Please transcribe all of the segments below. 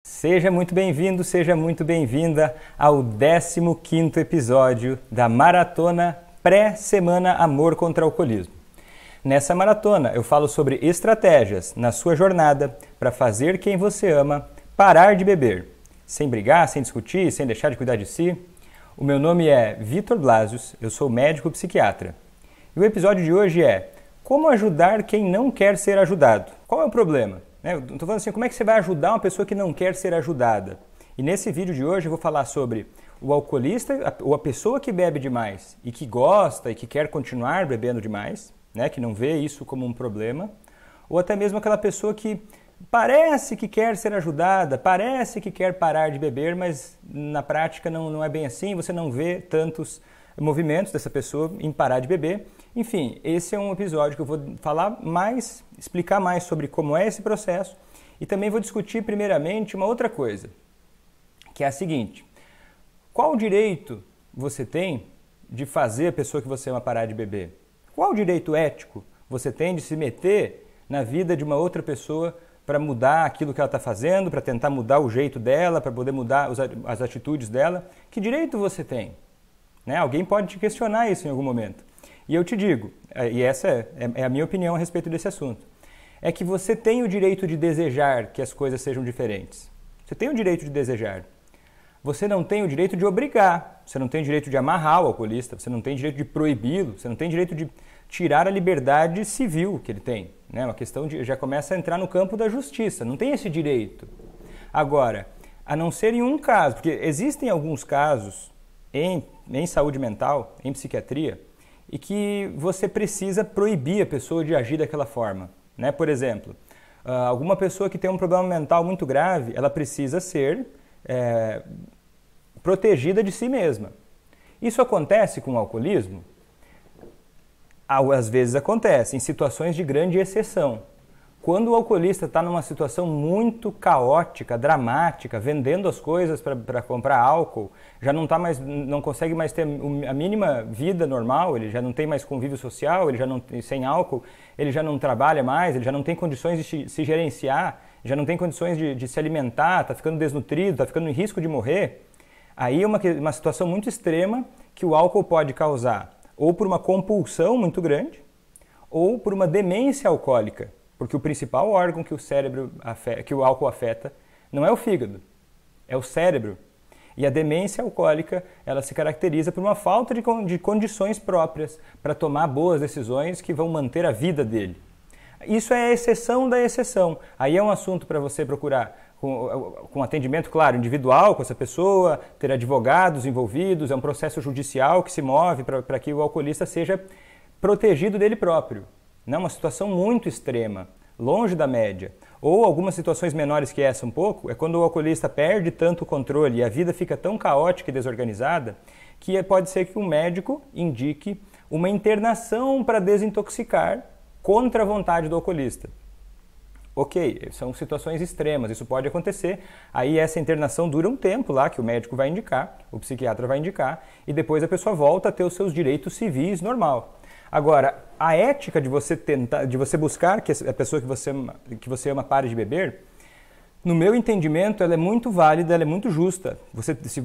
Seja muito bem-vindo, seja muito bem-vinda ao 15º episódio da Maratona Pré-Semana Amor contra o Alcoolismo. Nessa maratona eu falo sobre estratégias na sua jornada para fazer quem você ama parar de beber, sem brigar, sem discutir, sem deixar de cuidar de si. O meu nome é Vitor Blasius, eu sou médico psiquiatra. E o episódio de hoje é como ajudar quem não quer ser ajudado. Qual é o problema? Eu estou falando assim, como é que você vai ajudar uma pessoa que não quer ser ajudada? E nesse vídeo de hoje eu vou falar sobre o alcoolista ou a pessoa que bebe demais e que gosta e que quer continuar bebendo demais, que não vê isso como um problema, ou até mesmo aquela pessoa que parece que quer ser ajudada, parece que quer parar de beber, mas na prática não é bem assim, você não vê tantos movimentos dessa pessoa em parar de beber. Enfim, esse é um episódio que eu vou falar mais, explicar mais sobre como é esse processo e também vou discutir primeiramente uma outra coisa, que é a seguinte: qual direito você tem de fazer a pessoa que você ama parar de beber? Qual direito ético você tem de se meter na vida de uma outra pessoa para mudar aquilo que ela está fazendo, para tentar mudar o jeito dela, para poder mudar as atitudes dela? Que direito você tem? Alguém pode te questionar isso em algum momento. E eu te digo, e essa é a minha opinião a respeito desse assunto, é que você tem o direito de desejar que as coisas sejam diferentes. Você tem o direito de desejar. Você não tem o direito de obrigar, você não tem o direito de amarrar o alcoolista, você não tem o direito de proibi-lo, você não tem o direito de tirar a liberdade civil que ele tem. Uma questão já começa a entrar no campo da justiça, não tem esse direito. Agora, a não ser em um caso, porque existem alguns casos em saúde mental, em psiquiatria, e que você precisa proibir a pessoa de agir daquela forma. Por exemplo, alguma pessoa que tem um problema mental muito grave, ela precisa ser protegida de si mesma. Isso acontece com o alcoolismo? Às vezes acontece, em situações de grande exceção. Quando o alcoolista está numa situação muito caótica, dramática, vendendo as coisas para comprar álcool, já não consegue mais ter a mínima vida normal, ele já não tem mais convívio social, ele já não sem álcool, ele já não trabalha mais, ele já não tem condições de se gerenciar, já não tem condições de se alimentar, está ficando desnutrido, está ficando em risco de morrer. Aí é uma situação muito extrema que o álcool pode causar, ou por uma compulsão muito grande, ou por uma demência alcoólica. Porque o principal órgão que o álcool afeta não é o fígado, é o cérebro. E a demência alcoólica, ela se caracteriza por uma falta de condições próprias para tomar boas decisões que vão manter a vida dele. Isso é a exceção da exceção. Aí é um assunto para você procurar com atendimento, claro, individual com essa pessoa, ter advogados envolvidos, é um processo judicial que se move para que o alcoolista seja protegido dele próprio. Uma situação muito extrema, longe da média. Ou algumas situações menores que essa um pouco, é quando o alcoolista perde tanto o controle e a vida fica tão caótica e desorganizada que pode ser que um médico indique uma internação para desintoxicar contra a vontade do alcoolista. Ok, são situações extremas, isso pode acontecer, aí essa internação dura um tempo lá que o médico vai indicar, o psiquiatra vai indicar, e depois a pessoa volta a ter os seus direitos civis normal. Agora, a ética de você buscar que a pessoa que você ama pare de beber, no meu entendimento, ela é muito válida, ela é muito justa.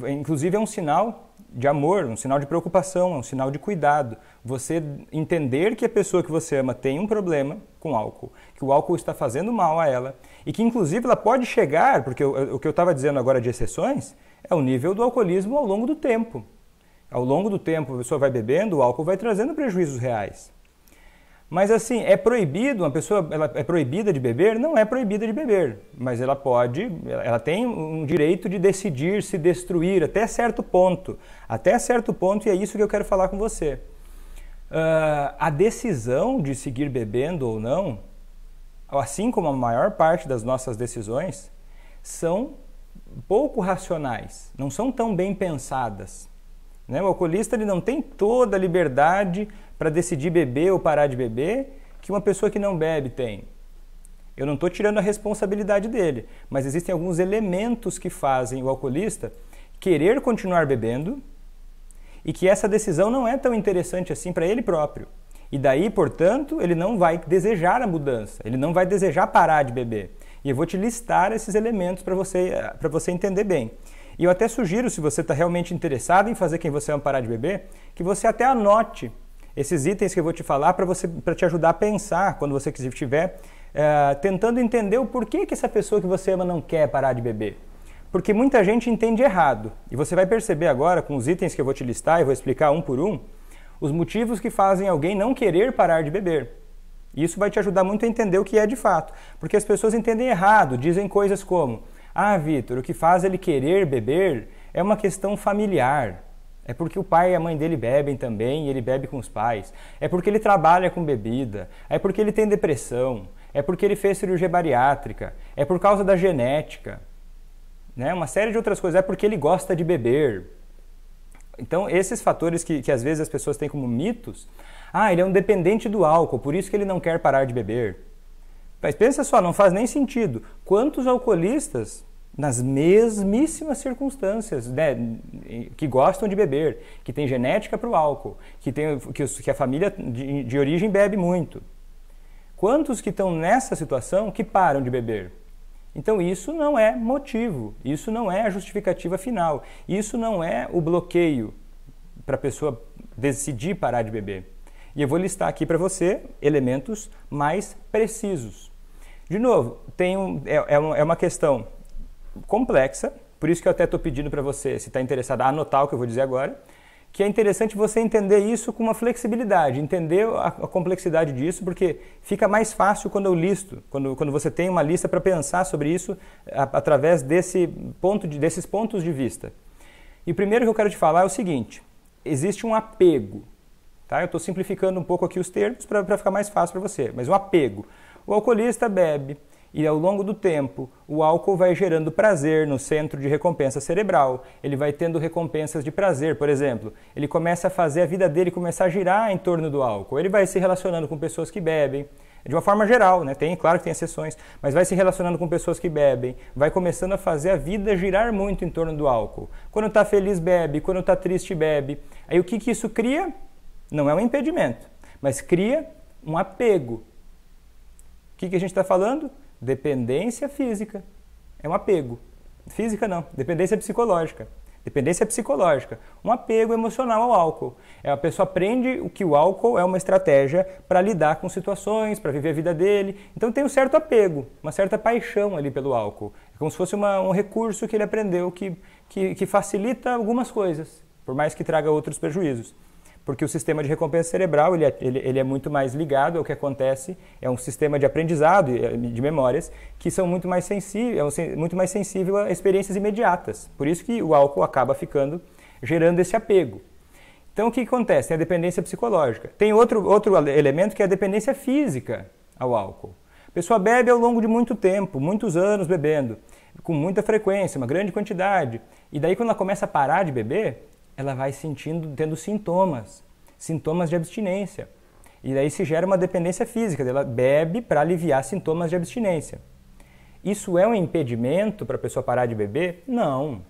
Inclusive é um sinal de amor, um sinal de preocupação, um sinal de cuidado. Você entender que a pessoa que você ama tem um problema com álcool, que o álcool está fazendo mal a ela e que inclusive ela pode chegar, porque o que eu estava dizendo agora de exceções, é o nível do alcoolismo ao longo do tempo. Ao longo do tempo, a pessoa vai bebendo, o álcool vai trazendo prejuízos reais. Mas assim, é proibido, uma pessoa ela é proibida de beber? Não é proibida de beber, mas ela tem um direito de decidir se destruir até certo ponto. Até certo ponto, e é isso que eu quero falar com você. A decisão de seguir bebendo ou não, assim como a maior parte das nossas decisões, são pouco racionais, não são tão bem pensadas. O alcoolista ele não tem toda a liberdade para decidir beber ou parar de beber que uma pessoa que não bebe tem. Eu não estou tirando a responsabilidade dele, mas existem alguns elementos que fazem o alcoolista querer continuar bebendo e que essa decisão não é tão interessante assim para ele próprio. E daí, portanto, ele não vai desejar a mudança, ele não vai desejar parar de beber. E eu vou te listar esses elementos para você entender bem. E eu até sugiro, se você está realmente interessado em fazer quem você ama parar de beber, que você até anote esses itens que eu vou te falar para te ajudar a pensar quando você estiver tentando entender o porquê que essa pessoa que você ama não quer parar de beber. Porque muita gente entende errado. E você vai perceber agora, com os itens que eu vou te listar e vou explicar um por um, os motivos que fazem alguém não querer parar de beber. E isso vai te ajudar muito a entender o que é de fato. Porque as pessoas entendem errado, dizem coisas como: ah, Vitor, o que faz ele querer beber é uma questão familiar. É porque o pai e a mãe dele bebem também e ele bebe com os pais. É porque ele trabalha com bebida. É porque ele tem depressão. É porque ele fez cirurgia bariátrica. É por causa da genética. Né? Uma série de outras coisas. É porque ele gosta de beber. Então, esses fatores que às vezes as pessoas têm como mitos. Ah, ele é um dependente do álcool, por isso que ele não quer parar de beber. Mas pensa só, não faz nem sentido. Quantos alcoolistas, nas mesmíssimas circunstâncias, né, que gostam de beber, que tem genética para o álcool, que a família de origem bebe muito. Quantos que estão nessa situação que param de beber? Então isso não é motivo, isso não é a justificativa final, isso não é o bloqueio para a pessoa decidir parar de beber. E eu vou listar aqui para você elementos mais precisos. De novo, é uma questão complexa, por isso que eu até estou pedindo para você, se está interessado, a anotar o que eu vou dizer agora, que é interessante você entender isso com uma flexibilidade, entender a complexidade disso, porque fica mais fácil quando eu listo, quando você tem uma lista para pensar sobre isso através desses pontos de vista. E o primeiro que eu quero te falar é o seguinte: existe um apego. Tá? Eu estou simplificando um pouco aqui os termos para ficar mais fácil para você, mas um apego. O alcoolista bebe e ao longo do tempo o álcool vai gerando prazer no centro de recompensa cerebral, ele vai tendo recompensas de prazer, por exemplo, ele começa a fazer a vida dele começar a girar em torno do álcool, ele vai se relacionando com pessoas que bebem, de uma forma geral, né? Claro que tem exceções, mas vai se relacionando com pessoas que bebem, vai começando a fazer a vida girar muito em torno do álcool. Quando está feliz bebe, quando está triste bebe. Aí o que isso cria? Não é um impedimento, mas cria um apego. O que a gente está falando? Dependência física. É um apego. Física não, dependência psicológica. Dependência psicológica. Um apego emocional ao álcool. A pessoa aprende que o álcool é uma estratégia para lidar com situações, para viver a vida dele. Então tem um certo apego, uma certa paixão ali pelo álcool. É como se fosse um recurso que ele aprendeu que facilita algumas coisas, por mais que traga outros prejuízos. Porque o sistema de recompensa cerebral ele é muito mais ligado ao que acontece, é um sistema de aprendizado, de memórias, que são muito mais sensível a experiências imediatas. Por isso que o álcool acaba gerando esse apego. Então o que acontece? Tem a dependência psicológica. Tem outro elemento que é a dependência física ao álcool. A pessoa bebe ao longo de muito tempo, muitos anos bebendo, com muita frequência, uma grande quantidade. E daí quando ela começa a parar de beber, ela vai tendo sintomas de abstinência. E daí se gera uma dependência física, ela bebe para aliviar sintomas de abstinência. Isso é um impedimento para a pessoa parar de beber? Não,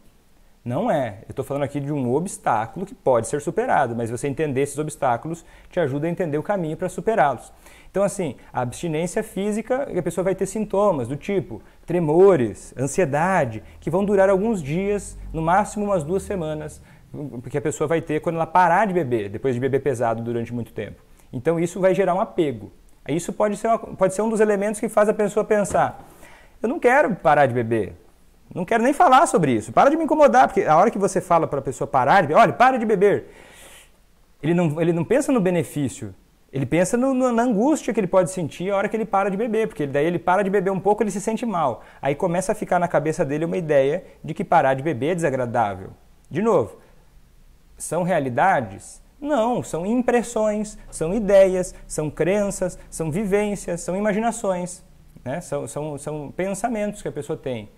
não é. Eu estou falando aqui de um obstáculo que pode ser superado, mas você entender esses obstáculos te ajuda a entender o caminho para superá-los. Então assim, a abstinência física, a pessoa vai ter sintomas do tipo tremores, ansiedade, que vão durar alguns dias, no máximo umas 2 semanas, porque a pessoa vai ter quando ela parar de beber, depois de beber pesado durante muito tempo. Então isso vai gerar um apego. Isso pode ser um dos elementos que faz a pessoa pensar: eu não quero parar de beber, não quero nem falar sobre isso, para de me incomodar, porque a hora que você fala para a pessoa parar de beber, olha, para de beber, ele não pensa no benefício, ele pensa na angústia que ele pode sentir a hora que ele para de beber, porque daí ele para de beber um pouco, ele se sente mal. Aí começa a ficar na cabeça dele uma ideia de que parar de beber é desagradável. De novo, são realidades? Não, são impressões, são ideias, são crenças, são vivências, são imaginações, né? São pensamentos que a pessoa tem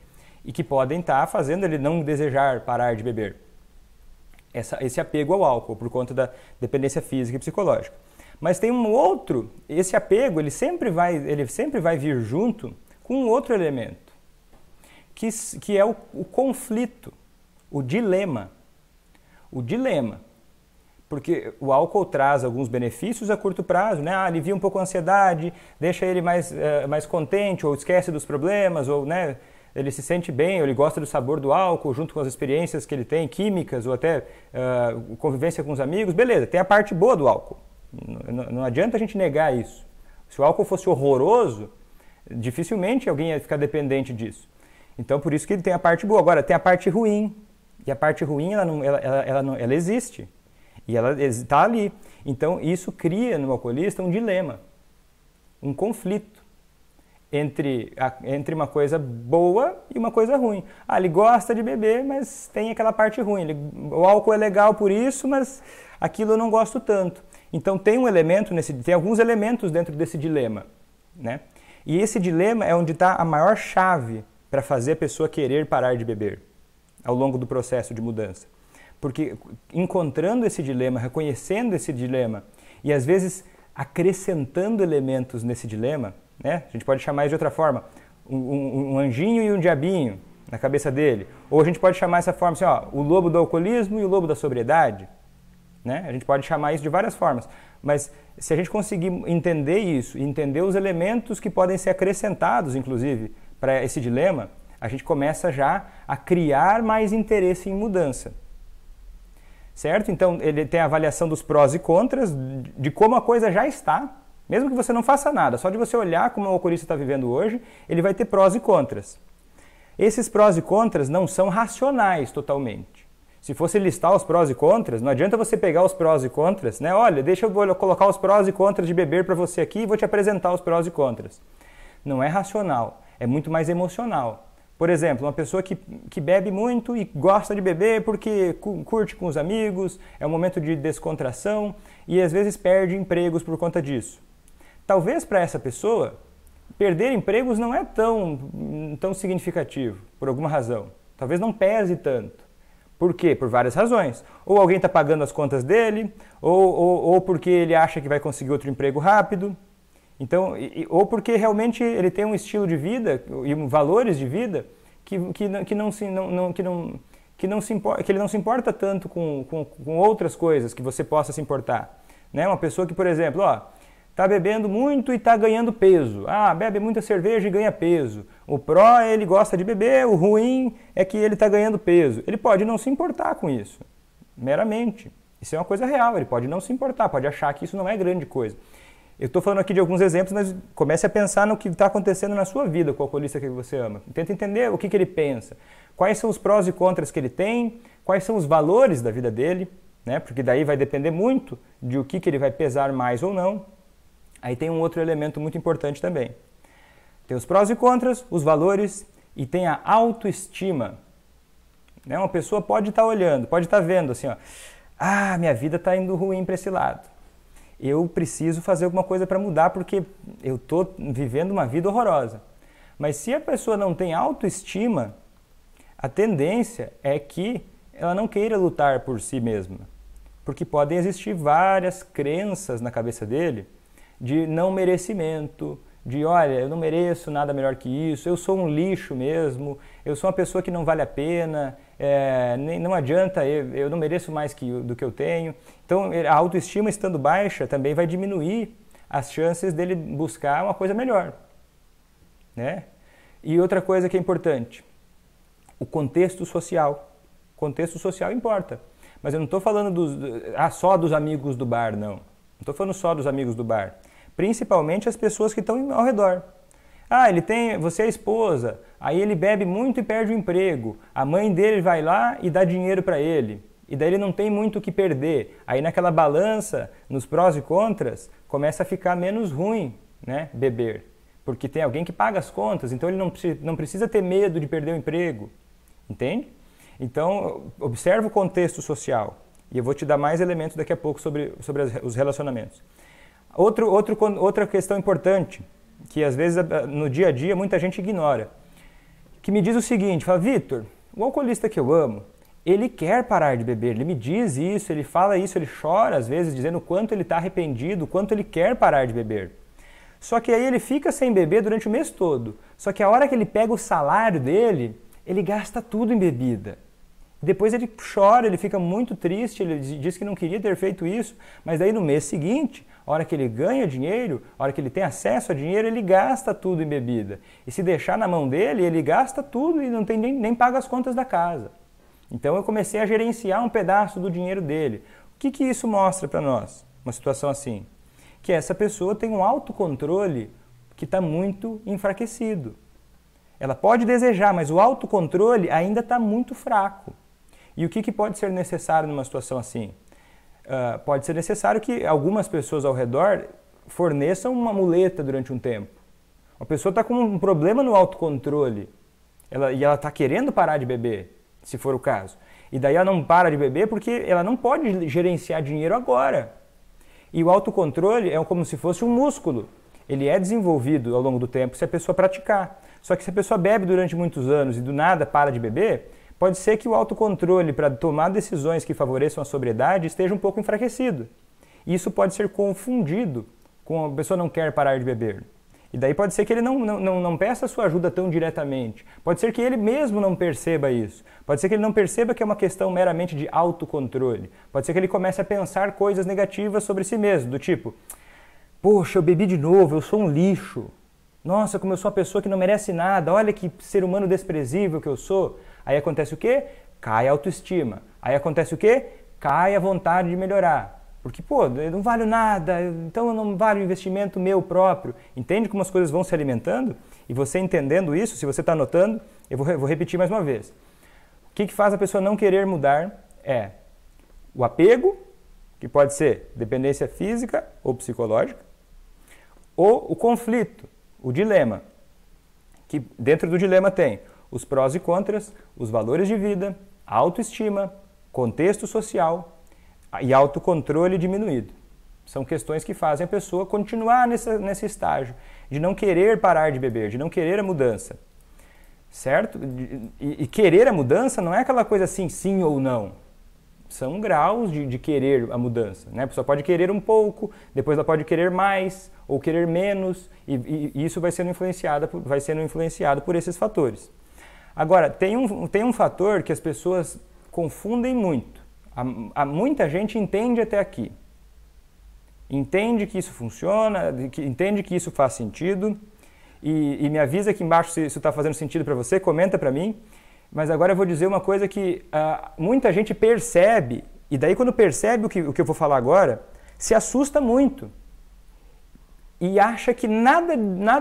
e que podem estar fazendo ele não desejar parar de beber. Esse apego ao álcool, por conta da dependência física e psicológica. Mas tem um outro, esse apego ele sempre vai vir junto com um outro elemento, que é o conflito, o dilema. O dilema. Porque o álcool traz alguns benefícios a curto prazo, né? Alivia um pouco a ansiedade, deixa ele mais contente, ou esquece dos problemas, ou, né, ele se sente bem, ou ele gosta do sabor do álcool, junto com as experiências que ele tem, químicas, ou até convivência com os amigos. Beleza, tem a parte boa do álcool. Não adianta a gente negar isso. Se o álcool fosse horroroso, dificilmente alguém ia ficar dependente disso. Então, por isso que ele tem a parte boa. Agora, tem a parte ruim. E a parte ruim, ela existe. E ela está ali. Então, isso cria no alcoolista um dilema, um conflito entre uma coisa boa e uma coisa ruim. Ele gosta de beber, mas tem aquela parte ruim. O álcool é legal por isso, mas aquilo eu não gosto tanto. Então, tem alguns elementos dentro desse dilema, né? E esse dilema é onde está a maior chave para fazer a pessoa querer parar de beber ao longo do processo de mudança. Porque encontrando esse dilema, reconhecendo esse dilema e às vezes acrescentando elementos nesse dilema, né? A gente pode chamar de outra forma, um anjinho e um diabinho na cabeça dele. Ou a gente pode chamar essa forma assim, o lobo do alcoolismo e o lobo da sobriedade. Né? A gente pode chamar isso de várias formas. Mas se a gente conseguir entender isso, entender os elementos que podem ser acrescentados, inclusive, para esse dilema, a gente começa já a criar mais interesse em mudança. Certo? Então, ele tem a avaliação dos prós e contras, de como a coisa já está. Mesmo que você não faça nada, só de você olhar como o alcoolista está vivendo hoje, ele vai ter prós e contras. Esses prós e contras não são racionais totalmente. Se fosse listar os prós e contras, não adianta você pegar os prós e contras, né? Olha, deixa eu colocar os prós e contras de beber para você aqui e vou te apresentar os prós e contras. Não é racional, é muito mais emocional. Por exemplo, uma pessoa que bebe muito e gosta de beber porque curte com os amigos, é um momento de descontração e às vezes perde empregos por conta disso. Talvez para essa pessoa, perder empregos não é tão significativo, por alguma razão. Talvez não pese tanto. Por quê? Por várias razões. Ou alguém está pagando as contas dele, ou porque ele acha que vai conseguir outro emprego rápido. Então, ou porque realmente ele tem um estilo de vida e valores de vida que ele não se importa tanto com outras coisas que você possa se importar. Né? Uma pessoa que, por exemplo, está bebendo muito e está ganhando peso. Bebe muita cerveja e ganha peso. O pró é ele gosta de beber, o ruim é que ele está ganhando peso. Ele pode não se importar com isso, meramente. Isso é uma coisa real, ele pode não se importar, pode achar que isso não é grande coisa. Eu estou falando aqui de alguns exemplos, mas comece a pensar no que está acontecendo na sua vida com o alcoolista que você ama. Tenta entender o que ele pensa, quais são os prós e contras que ele tem, quais são os valores da vida dele, né? Porque daí vai depender muito de o que ele vai pesar mais ou não. Aí tem um outro elemento muito importante também. Tem os prós e contras, os valores e tem a autoestima. Né? Uma pessoa pode estar olhando, pode estar vendo assim, minha vida está indo ruim para esse lado. Eu preciso fazer alguma coisa para mudar porque eu estou vivendo uma vida horrorosa. Mas se a pessoa não tem autoestima, a tendência é que ela não queira lutar por si mesma. Porque podem existir várias crenças na cabeça dele de não merecimento, de olha, eu não mereço nada melhor que isso, eu sou um lixo mesmo, eu sou uma pessoa que não vale a pena, não adianta, eu não mereço mais do que eu tenho. Então a autoestima estando baixa também vai diminuir as chances dele buscar uma coisa melhor. Né? E outra coisa que é importante, o contexto social. O contexto social importa, mas eu não estou falando só dos amigos do bar, não. Não estou falando só dos amigos do bar. Principalmente as pessoas que estão ao redor. Você é a esposa, aí ele bebe muito e perde o emprego. A mãe dele vai lá e dá dinheiro para ele. E daí ele não tem muito o que perder. Aí naquela balança, nos prós e contras, começa a ficar menos ruim, né, beber. Porque tem alguém que paga as contas, então ele não precisa ter medo de perder o emprego. Entende? Então, observa o contexto social. E eu vou te dar mais elementos daqui a pouco sobre os relacionamentos. Outra questão importante, que às vezes no dia a dia muita gente ignora, que me diz o seguinte, fala, Vitor, o alcoolista que eu amo, ele quer parar de beber, ele me diz isso, ele fala isso, ele chora às vezes dizendo o quanto ele está arrependido, o quanto ele quer parar de beber. Só que aí ele fica sem beber durante o mês todo, só que a hora que ele pega o salário dele, ele gasta tudo em bebida. Depois ele chora, ele fica muito triste, ele diz que não queria ter feito isso, mas daí no mês seguinte, a hora que ele ganha dinheiro, a hora que ele tem acesso a dinheiro, ele gasta tudo em bebida. E se deixar na mão dele, ele gasta tudo e não tem nem paga as contas da casa. Então eu comecei a gerenciar um pedaço do dinheiro dele. O que isso mostra para nós? Uma situação assim, que essa pessoa tem um autocontrole que está muito enfraquecido. Ela pode desejar, mas o autocontrole ainda está muito fraco. E o que pode ser necessário numa situação assim? Pode ser necessário que algumas pessoas ao redor forneçam uma muleta durante um tempo. A pessoa está com um problema no autocontrole e ela está querendo parar de beber, se for o caso. E daí ela não para de beber porque ela não pode gerenciar dinheiro agora. E o autocontrole é como se fosse um músculo. Ele é desenvolvido ao longo do tempo se a pessoa praticar. Só que se a pessoa bebe durante muitos anos e do nada para de beber, pode ser que o autocontrole para tomar decisões que favoreçam a sobriedade esteja um pouco enfraquecido. E isso pode ser confundido com a pessoa não quer parar de beber. E daí pode ser que ele não peça a sua ajuda tão diretamente. Pode ser que ele mesmo não perceba isso. Pode ser que ele não perceba que é uma questão meramente de autocontrole. Pode ser que ele comece a pensar coisas negativas sobre si mesmo, do tipo, poxa, eu bebi de novo, eu sou um lixo. Nossa, como eu sou uma pessoa que não merece nada, olha que ser humano desprezível que eu sou. Aí acontece o quê? Cai a autoestima. Aí acontece o quê? Cai a vontade de melhorar. Porque, pô, eu não valho nada, então eu não valho investimento meu próprio. Entende como as coisas vão se alimentando? E você entendendo isso, se você está notando, eu vou repetir mais uma vez. O que faz a pessoa não querer mudar é o apego, que pode ser dependência física ou psicológica, ou o conflito, o dilema, que dentro do dilema tem os prós e contras, os valores de vida, a autoestima, contexto social e autocontrole diminuído. São questões que fazem a pessoa continuar nesse estágio de não querer parar de beber, de não querer a mudança. Certo? E querer a mudança não é aquela coisa assim, sim ou não. São graus de querer a mudança. Né? A pessoa pode querer um pouco, depois ela pode querer mais ou querer menos, e isso vai sendo influenciado por esses fatores. Agora, tem um fator que as pessoas confundem muito. Muita gente entende até aqui. Entende que isso funciona, entende que isso faz sentido, e me avisa aqui embaixo se isso está fazendo sentido para você, comenta para mim. Mas agora eu vou dizer uma coisa que muita gente percebe, e daí quando percebe o que eu vou falar agora, se assusta muito. E acha que nada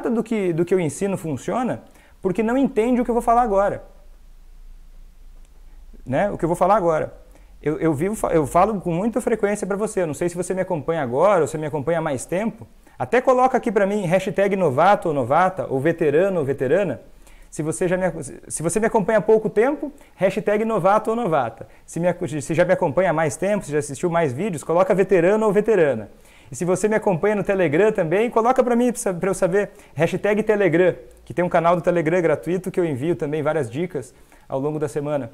do que eu ensino funciona, porque não entende o que eu vou falar agora. Né? O que eu vou falar agora. Eu falo com muita frequência para você, eu não sei se você me acompanha agora ou se me acompanha há mais tempo, até coloca aqui para mim hashtag novato ou novata, ou veterano ou veterana. Se você me acompanha há pouco tempo, hashtag novato ou novata. Se já me acompanha há mais tempo, se já assistiu mais vídeos, coloca veterano ou veterana. E se você me acompanha no Telegram também, coloca para mim, para eu saber, hashtag Telegram, que tem um canal do Telegram gratuito que eu envio também várias dicas ao longo da semana.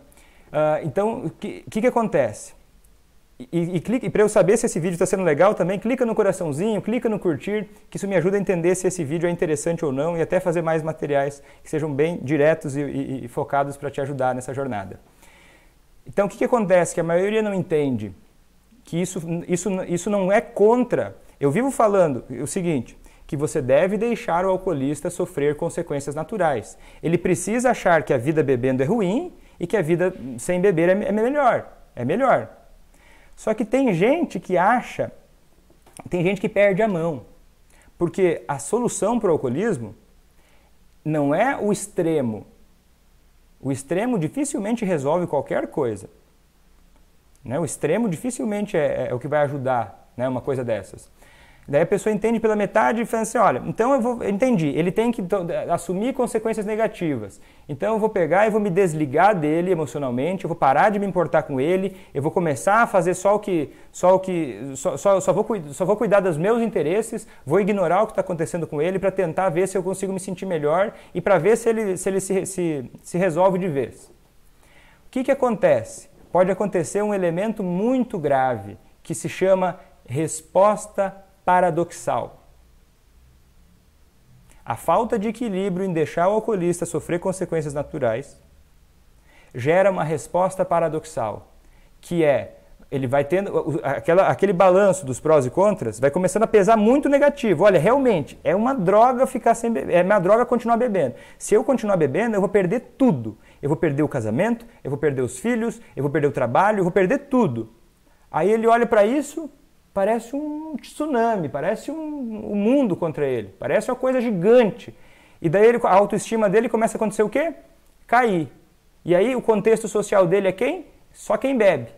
Então, o que acontece? E para eu saber se esse vídeo está sendo legal também, clica no coraçãozinho, clica no curtir, que isso me ajuda a entender se esse vídeo é interessante ou não e até fazer mais materiais que sejam bem diretos e focados para te ajudar nessa jornada. Então, o que acontece? Que a maioria não entende que isso não é contra. Eu vivo falando o seguinte, que você deve deixar o alcoolista sofrer consequências naturais. Ele precisa achar que a vida bebendo é ruim e que a vida sem beber é melhor. É melhor. Só que tem gente que acha, tem gente que perde a mão. Porque a solução para o alcoolismo não é o extremo. O extremo dificilmente resolve qualquer coisa. Né? O extremo dificilmente é o que vai ajudar, né, uma coisa dessas. Daí a pessoa entende pela metade e fala assim, olha, então eu entendi, ele tem que assumir consequências negativas. Então eu vou pegar e vou me desligar dele emocionalmente, eu vou parar de me importar com ele, eu vou começar a fazer só vou cuidar dos meus interesses, vou ignorar o que está acontecendo com ele para tentar ver se eu consigo me sentir melhor e para ver se ele se resolve de vez. O que acontece? Pode acontecer um elemento muito grave que se chama resposta paradoxal. A falta de equilíbrio em deixar o alcoolista sofrer consequências naturais gera uma resposta paradoxal, que é, ele vai tendo, aquele balanço dos prós e contras vai começando a pesar muito negativo. Olha, realmente, é uma droga ficar sem beber, é uma droga continuar bebendo. Se eu continuar bebendo, eu vou perder tudo. Eu vou perder o casamento, eu vou perder os filhos, eu vou perder o trabalho, eu vou perder tudo. Aí ele olha para isso, parece um tsunami, parece um mundo contra ele, parece uma coisa gigante. E daí a autoestima dele começa a acontecer o quê? Cair. E aí o contexto social dele é quem? Só quem bebe.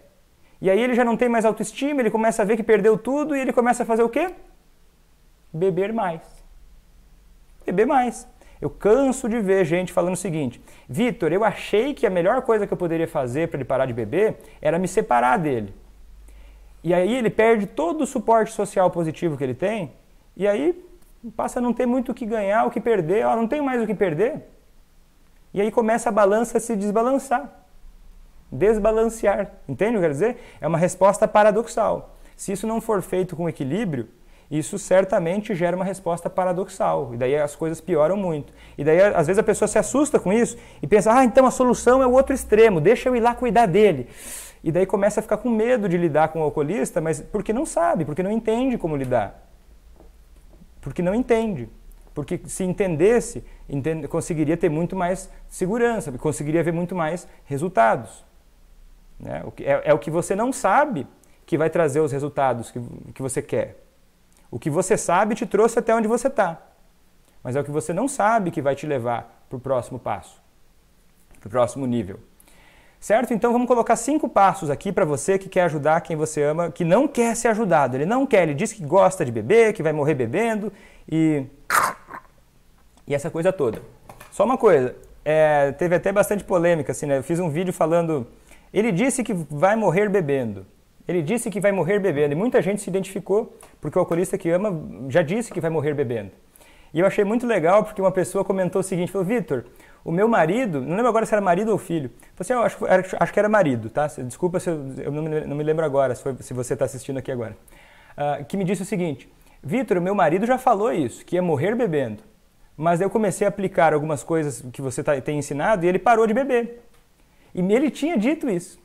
E aí ele já não tem mais autoestima, ele começa a ver que perdeu tudo e ele começa a fazer o quê? Beber mais. Beber mais. Eu canso de ver gente falando o seguinte: Vitor, eu achei que a melhor coisa que eu poderia fazer para ele parar de beber era me separar dele. E aí ele perde todo o suporte social positivo que ele tem e aí passa a não ter muito o que ganhar, o que perder, não tem mais o que perder. E aí começa a balança a se desbalançar. Desbalancear, entende o que eu quero dizer? É uma resposta paradoxal. Se isso não for feito com equilíbrio, isso certamente gera uma resposta paradoxal, e daí as coisas pioram muito. E daí às vezes a pessoa se assusta com isso e pensa, então a solução é o outro extremo, deixa eu ir lá cuidar dele. E daí começa a ficar com medo de lidar com o alcoolista, mas porque não sabe, porque não entende como lidar. Porque não entende. Porque se entendesse, conseguiria ter muito mais segurança, conseguiria ver muito mais resultados. Né? É o que você não sabe que vai trazer os resultados que você quer. O que você sabe te trouxe até onde você está. Mas é o que você não sabe que vai te levar para o próximo passo, para o próximo nível. Certo? Então vamos colocar 5 passos aqui para você que quer ajudar quem você ama, que não quer ser ajudado. Ele não quer, ele diz que gosta de beber, que vai morrer bebendo e essa coisa toda. Só uma coisa, teve até bastante polêmica, assim, né? Eu fiz um vídeo falando, ele disse que vai morrer bebendo. Ele disse que vai morrer bebendo e muita gente se identificou porque o alcoolista que ama já disse que vai morrer bebendo. E eu achei muito legal porque uma pessoa comentou o seguinte, falou, Vitor, o meu marido, não lembro agora se era marido ou filho, falou assim, acho que era marido, tá? Desculpa se eu não me lembro agora, se você está assistindo aqui agora. Que me disse o seguinte, Vitor, o meu marido já falou isso, que ia morrer bebendo, mas eu comecei a aplicar algumas coisas que você tem ensinado e ele parou de beber. E ele tinha dito isso.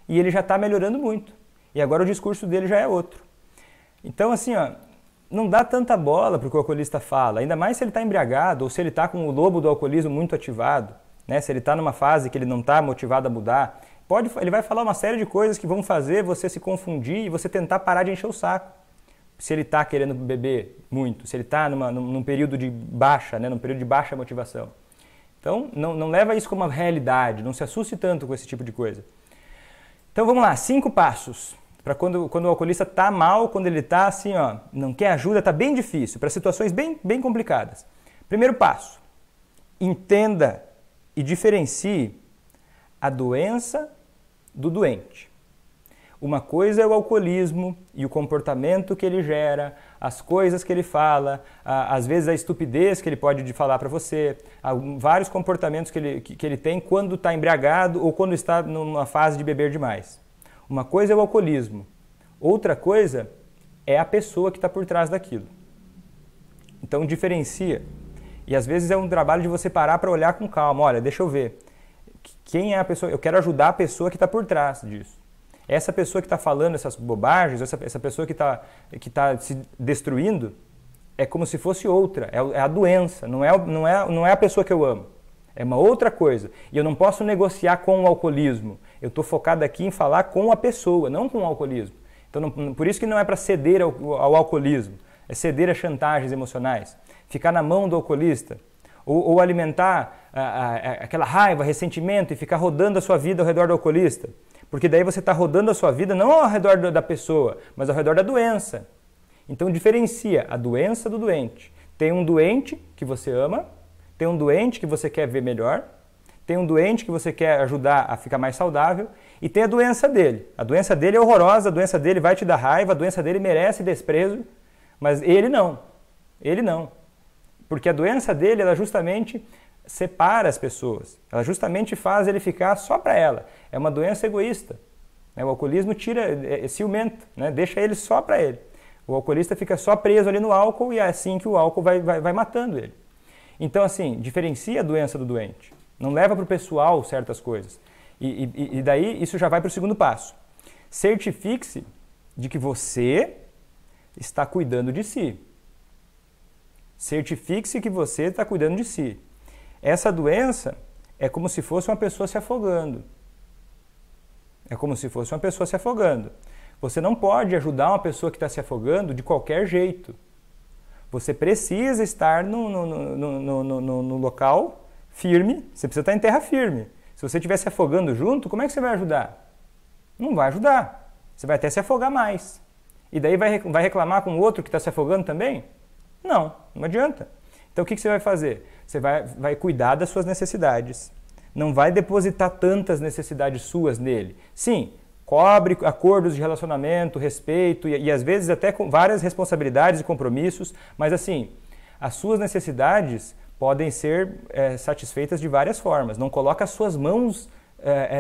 E ele já está melhorando muito. E agora o discurso dele já é outro. Então, assim, não dá tanta bola para o que o alcoolista fala, ainda mais se ele está embriagado ou se ele está com o lobo do alcoolismo muito ativado, né? Se ele está numa fase que ele não está motivado a mudar. Ele vai falar uma série de coisas que vão fazer você se confundir e você tentar parar de encher o saco. Se ele está querendo beber muito, se ele está num período de baixa, né? Num período de baixa motivação. Então, não leva isso como uma realidade, não se assuste tanto com esse tipo de coisa. Então vamos lá, 5 passos para quando o alcoolista está mal, quando ele está assim, não quer ajuda, está bem difícil, para situações bem complicadas. Primeiro passo, entenda e diferencie a doença do doente. Uma coisa é o alcoolismo e o comportamento que ele gera, as coisas que ele fala, às vezes a estupidez que ele pode falar para você, vários comportamentos que ele tem quando está embriagado ou quando está numa fase de beber demais. Uma coisa é o alcoolismo, outra coisa é a pessoa que está por trás daquilo. Então diferencia. E às vezes é um trabalho de você parar para olhar com calma. Olha, deixa eu ver. Quem é a pessoa? Eu quero ajudar a pessoa que está por trás disso. Essa pessoa que está falando essas bobagens, essa pessoa que tá se destruindo, é como se fosse outra, é a doença, não é a pessoa que eu amo, é uma outra coisa. E eu não posso negociar com o alcoolismo, eu estou focado aqui em falar com a pessoa, não com o alcoolismo. Então, por isso que não é para ceder ao alcoolismo, é ceder a chantagens emocionais, ficar na mão do alcoolista, ou alimentar aquela raiva, ressentimento e ficar rodando a sua vida ao redor do alcoolista. Porque daí você está rodando a sua vida não ao redor da pessoa, mas ao redor da doença. Então diferencia a doença do doente. Tem um doente que você ama, tem um doente que você quer ver melhor, tem um doente que você quer ajudar a ficar mais saudável e tem a doença dele. A doença dele é horrorosa, a doença dele vai te dar raiva, a doença dele merece desprezo, mas ele não. Ele não. Porque a doença dele, ela justamente separa as pessoas. Ela justamente faz ele ficar só para ela. É uma doença egoísta. O alcoolismo é ciumento, né? Deixa ele só para ele. O alcoolista fica só preso ali no álcool e é assim que o álcool vai matando ele. Então, assim, diferencia a doença do doente. Não leva para o pessoal certas coisas. E daí isso já vai para o segundo passo. Certifique-se de que você está cuidando de si. Certifique-se que você está cuidando de si. Essa doença é como se fosse uma pessoa se afogando. É como se fosse uma pessoa se afogando. Você não pode ajudar uma pessoa que está se afogando de qualquer jeito. Você precisa estar no local firme, você precisa estar em terra firme. Se você estiver se afogando junto, como é que você vai ajudar? Não vai ajudar. Você vai até se afogar mais. E daí vai reclamar com o outro que está se afogando também? Não adianta. Então o que você vai fazer? Você vai cuidar das suas necessidades. Não vai depositar tantas necessidades suas nele. Sim, cobre acordos de relacionamento, respeito e às vezes até com várias responsabilidades e compromissos, mas assim, as suas necessidades podem ser satisfeitas de várias formas. Não coloca as suas mãos,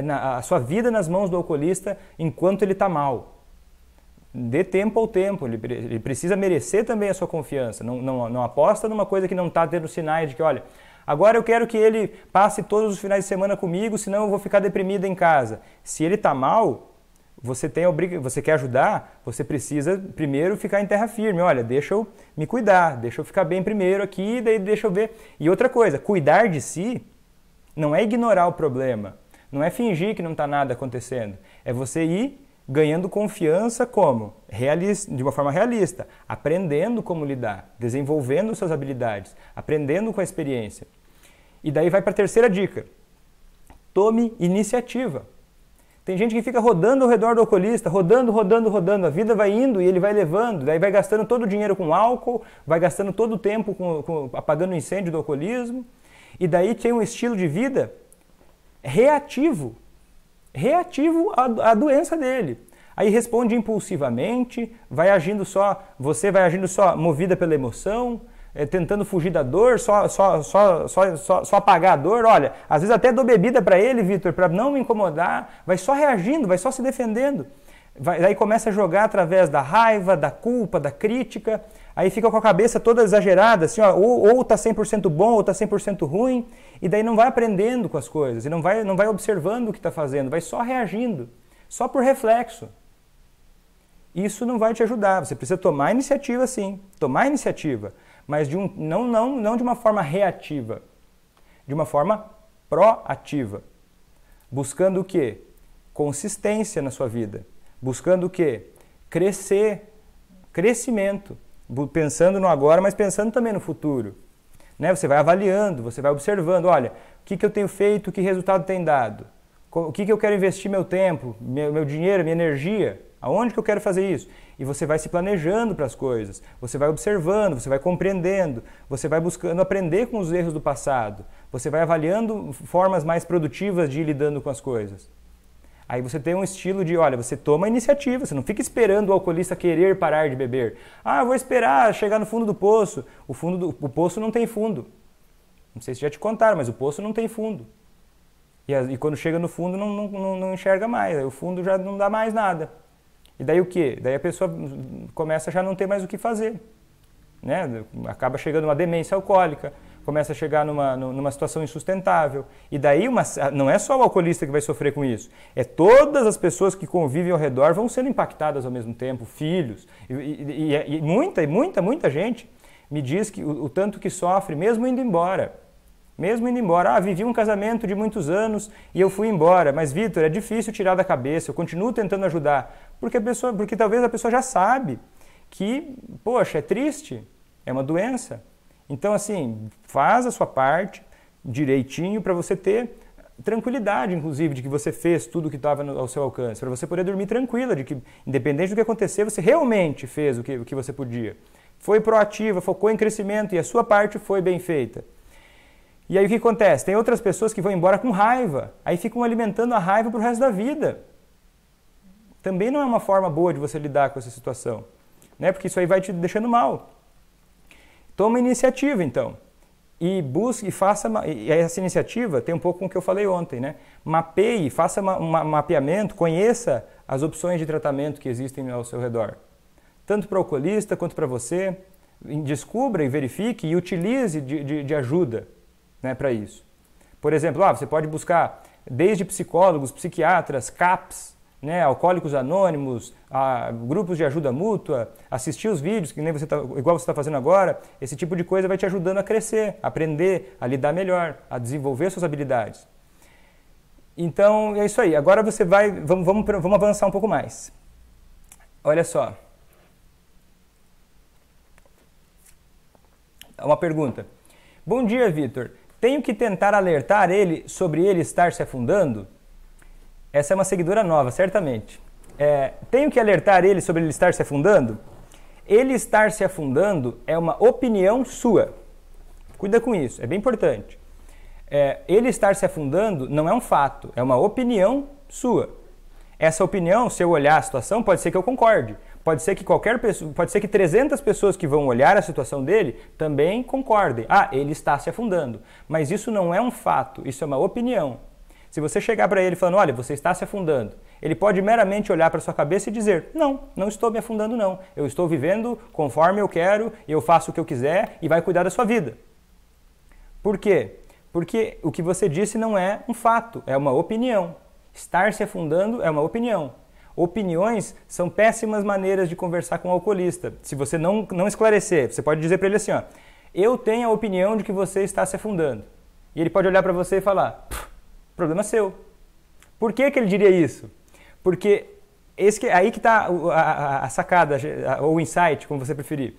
a sua vida nas mãos do alcoolista enquanto ele está mal. Dê tempo ao tempo, ele precisa merecer também a sua confiança. Não aposta numa coisa que não está tendo sinais de que, olha, agora eu quero que ele passe todos os finais de semana comigo, senão eu vou ficar deprimida em casa. Se ele está mal, você quer ajudar, você precisa primeiro ficar em terra firme. Olha, deixa eu me cuidar, deixa eu ficar bem primeiro aqui, daí deixa eu ver. E outra coisa, cuidar de si não é ignorar o problema, não é fingir que não está nada acontecendo, é você ir ganhando confiança como? De uma forma realista, aprendendo como lidar, desenvolvendo suas habilidades, aprendendo com a experiência. E daí vai para a terceira dica. Tome iniciativa. Tem gente que fica rodando ao redor do alcoolista, rodando, a vida vai indo e ele vai levando, daí vai gastando todo o dinheiro com álcool, vai gastando todo o tempo apagando o incêndio do alcoolismo, e daí tem um estilo de vida reativo à doença dele. Aí responde impulsivamente, você vai agindo só movida pela emoção, tentando fugir da dor, só apagar a dor. Olha, às vezes até dou bebida para ele, Vitor, para não me incomodar, vai só reagindo, vai só se defendendo. Aí começa a jogar através da raiva, da culpa, da crítica, aí fica com a cabeça toda exagerada, assim, ó, ou tá 100% bom ou tá 100% ruim, e daí não vai aprendendo com as coisas, e não vai observando o que está fazendo, vai só reagindo, só por reflexo. Isso não vai te ajudar, você precisa tomar iniciativa sim, mas não de uma forma reativa, de uma forma proativa, buscando o quê? Consistência na sua vida. Buscando o quê? Crescimento, pensando no agora, mas pensando também no futuro. Né? Você vai avaliando, você vai observando, olha, o que eu tenho feito, que resultado tem dado? O que eu quero investir meu tempo, meu dinheiro, minha energia? Aonde que eu quero fazer isso? E você vai se planejando para as coisas, você vai observando, você vai compreendendo, você vai buscando aprender com os erros do passado, você vai avaliando formas mais produtivas de ir lidando com as coisas. Aí você tem um estilo de, olha, você toma a iniciativa, você não fica esperando o alcoolista querer parar de beber. Ah, eu vou esperar chegar no fundo do poço. O poço não tem fundo. Não sei se já te contaram, mas o poço não tem fundo. E quando chega no fundo não enxerga mais, aí o fundo já não dá mais nada. E daí o quê? Daí a pessoa começa a já não ter mais o que fazer. Né? Acaba chegando uma demência alcoólica, começa a chegar numa situação insustentável. E daí não é só o alcoolista que vai sofrer com isso, é todas as pessoas que convivem ao redor vão sendo impactadas ao mesmo tempo, filhos. E muita gente me diz que o tanto que sofre, mesmo indo embora. Ah, vivi um casamento de muitos anos e eu fui embora. Mas, Vitor, é difícil tirar da cabeça, eu continuo tentando ajudar. Porque talvez a pessoa já sabe que, poxa, é triste, é uma doença. Então, assim, faz a sua parte direitinho para você ter tranquilidade, inclusive, de que você fez tudo o que estava ao seu alcance, para você poder dormir tranquila, de que, independente do que acontecer, você realmente fez o que você podia. Foi proativa, focou em crescimento e a sua parte foi bem feita. E aí o que acontece? Tem outras pessoas que vão embora com raiva, aí ficam alimentando a raiva para o resto da vida. Também não é uma forma boa de você lidar com essa situação, né? Porque isso aí vai te deixando mal. Toma iniciativa, então, e busque e faça, e essa iniciativa tem um pouco com o que eu falei ontem, né? Mapeie, faça um mapeamento, conheça as opções de tratamento que existem ao seu redor, tanto para o alcoolista quanto para você, descubra e verifique e utilize de ajuda, né, para isso. Por exemplo, você pode buscar desde psicólogos, psiquiatras, CAPs, né, alcoólicos anônimos, grupos de ajuda mútua, assistir os vídeos, que nem você igual você está fazendo agora, esse tipo de coisa vai te ajudando a crescer, a aprender, a lidar melhor, a desenvolver suas habilidades. Então, é isso aí. Agora você vai, vamos avançar um pouco mais. Olha só. Uma pergunta. Bom dia, Vitor. Tenho que tentar alertar ele sobre ele estar se afundando? Essa é uma seguidora nova, certamente. Tenho que alertar ele sobre ele estar se afundando? Ele estar se afundando é uma opinião sua. Cuida com isso, é bem importante. Ele estar se afundando não é um fato, é uma opinião sua. Essa opinião, se eu olhar a situação, pode ser que eu concorde. Pode ser que pode ser que 300 pessoas que vão olhar a situação dele também concordem. Ele está se afundando. Mas isso não é um fato, isso é uma opinião. Se você chegar para ele falando, olha, você está se afundando, ele pode meramente olhar para sua cabeça e dizer, não estou me afundando não. Eu estou vivendo conforme eu quero, eu faço o que eu quiser e vai cuidar da sua vida. Por quê? Porque o que você disse não é um fato, é uma opinião. Estar se afundando é uma opinião. Opiniões são péssimas maneiras de conversar com o alcoolista. Se você não esclarecer, você pode dizer para ele assim, eu tenho a opinião de que você está se afundando. E ele pode olhar para você e falar, problema seu. Por que ele diria isso? Porque aí que está a sacada, ou o insight, como você preferir.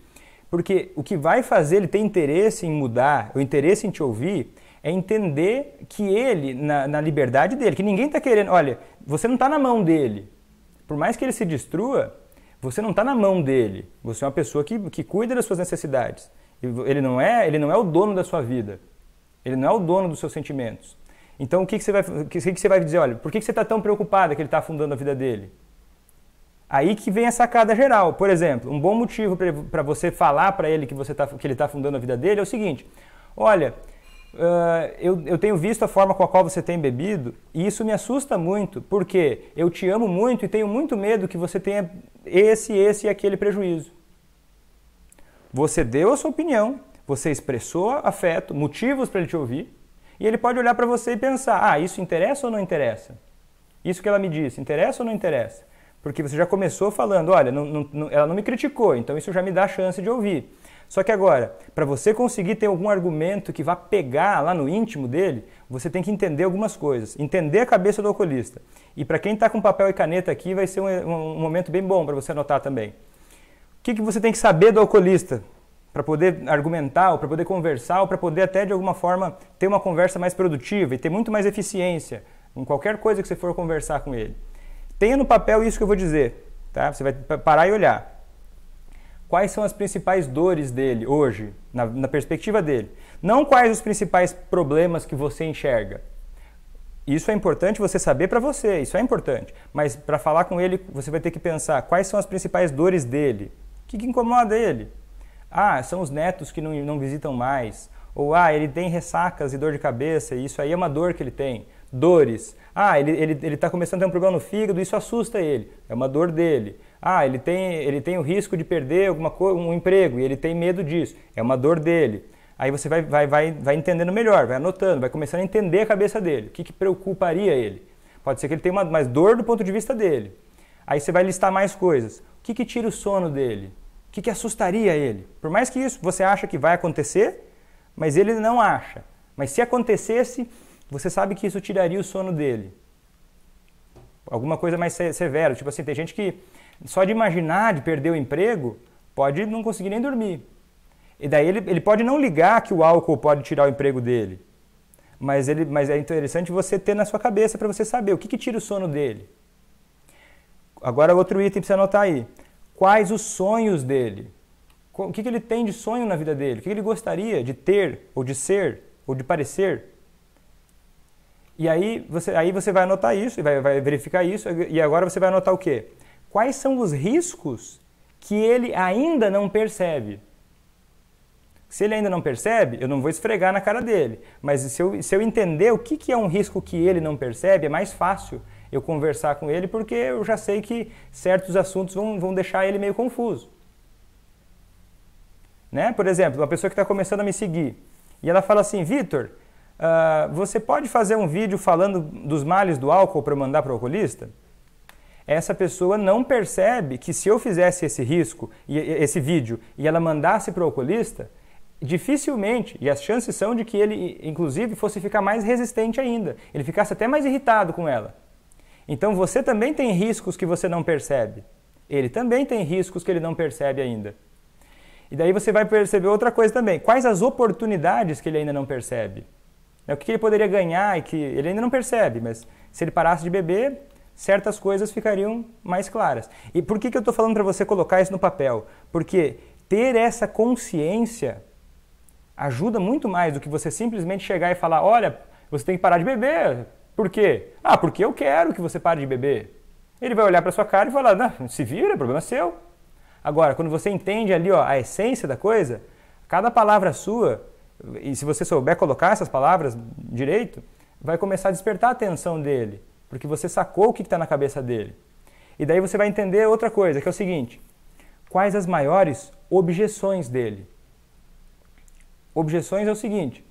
Porque o que vai fazer ele ter interesse em mudar, o interesse em te ouvir, é entender que ele, na liberdade dele, que ninguém está querendo, olha, você não está na mão dele. Por mais que ele se destrua, você não está na mão dele. Você é uma pessoa que cuida das suas necessidades. Ele não é o dono da sua vida. Ele não é o dono dos seus sentimentos. Então, o que você vai dizer? Olha, por que você está tão preocupada que ele está afundando a vida dele? Aí que vem a sacada geral. Por exemplo, um bom motivo para você falar para ele que ele está afundando a vida dele é o seguinte. Olha, eu tenho visto a forma com a qual você tem bebido e isso me assusta muito, porque eu te amo muito e tenho muito medo que você tenha esse e aquele prejuízo. Você deu a sua opinião, você expressou afeto, motivos para ele te ouvir, e ele pode olhar para você e pensar, isso interessa ou não interessa? Isso que ela me disse, interessa ou não interessa? Porque você já começou falando, olha, ela não me criticou, então isso já me dá a chance de ouvir. Só que agora, para você conseguir ter algum argumento que vá pegar lá no íntimo dele, você tem que entender algumas coisas. Entender a cabeça do alcoolista. E para quem está com papel e caneta aqui, vai ser um momento bem bom para você anotar também. O que você tem que saber do alcoolista para poder argumentar, ou para poder conversar, ou para poder até de alguma forma ter uma conversa mais produtiva e ter muito mais eficiência em qualquer coisa que você for conversar com ele? Tenha no papel isso que eu vou dizer. Tá? Você vai parar e olhar. Quais são as principais dores dele hoje, na perspectiva dele? Não quais os principais problemas que você enxerga. Isso é importante você saber para você, isso é importante. Mas para falar com ele, você vai ter que pensar quais são as principais dores dele. O que incomoda ele? São os netos que não visitam mais. Ou, ele tem ressacas e dor de cabeça, e isso aí é uma dor que ele tem. Dores. Ele está começando a ter um problema no fígado, isso assusta ele. É uma dor dele. Ele tem o risco de perder um emprego e ele tem medo disso. É uma dor dele. Aí você vai entendendo melhor, vai anotando, vai começando a entender a cabeça dele. O que preocuparia ele? Pode ser que ele tenha mais dor do ponto de vista dele. Aí você vai listar mais coisas. O que tira o sono dele? O que assustaria ele? Por mais que isso você acha que vai acontecer, mas ele não acha. Mas se acontecesse, você sabe que isso tiraria o sono dele. Alguma coisa mais severa. Tipo assim, tem gente que só de imaginar de perder o emprego, pode não conseguir nem dormir. E daí ele pode não ligar que o álcool pode tirar o emprego dele. Mas é interessante você ter na sua cabeça para você saber o que tira o sono dele. Agora outro item para você anotar aí. Quais os sonhos dele? O que ele tem de sonho na vida dele? O que ele gostaria de ter, ou de ser, ou de parecer? E aí você vai anotar isso, e vai verificar isso, e agora você vai anotar o quê? Quais são os riscos que ele ainda não percebe? Se ele ainda não percebe, eu não vou esfregar na cara dele. Mas se eu entender o que é um risco que ele não percebe, é mais fácil eu conversar com ele, porque eu já sei que certos assuntos vão deixar ele meio confuso. Né? Por exemplo, uma pessoa que está começando a me seguir, e ela fala assim, Vitor, você pode fazer um vídeo falando dos males do álcool para mandar para o alcoolista? Essa pessoa não percebe que se eu fizesse esse risco, esse vídeo, e ela mandasse para o alcoolista, dificilmente, e as chances são de que ele, inclusive, fosse ficar mais resistente ainda. Ele ficasse até mais irritado com ela. Então você também tem riscos que você não percebe. Ele também tem riscos que ele não percebe ainda. E daí você vai perceber outra coisa também. Quais as oportunidades que ele ainda não percebe? O que ele poderia ganhar e que ele ainda não percebe, mas se ele parasse de beber, certas coisas ficariam mais claras. E por que eu estou falando para você colocar isso no papel? Porque ter essa consciência ajuda muito mais do que você simplesmente chegar e falar, olha, você tem que parar de beber. Por quê? Ah, porque eu quero que você pare de beber. Ele vai olhar para sua cara e falar, não, se vira, problema seu. Agora, quando você entende ali a essência da coisa, cada palavra sua, e se você souber colocar essas palavras direito, vai começar a despertar a atenção dele, porque você sacou o que está na cabeça dele. E daí você vai entender outra coisa, que é o seguinte, quais as maiores objeções dele? Objeções é o seguinte,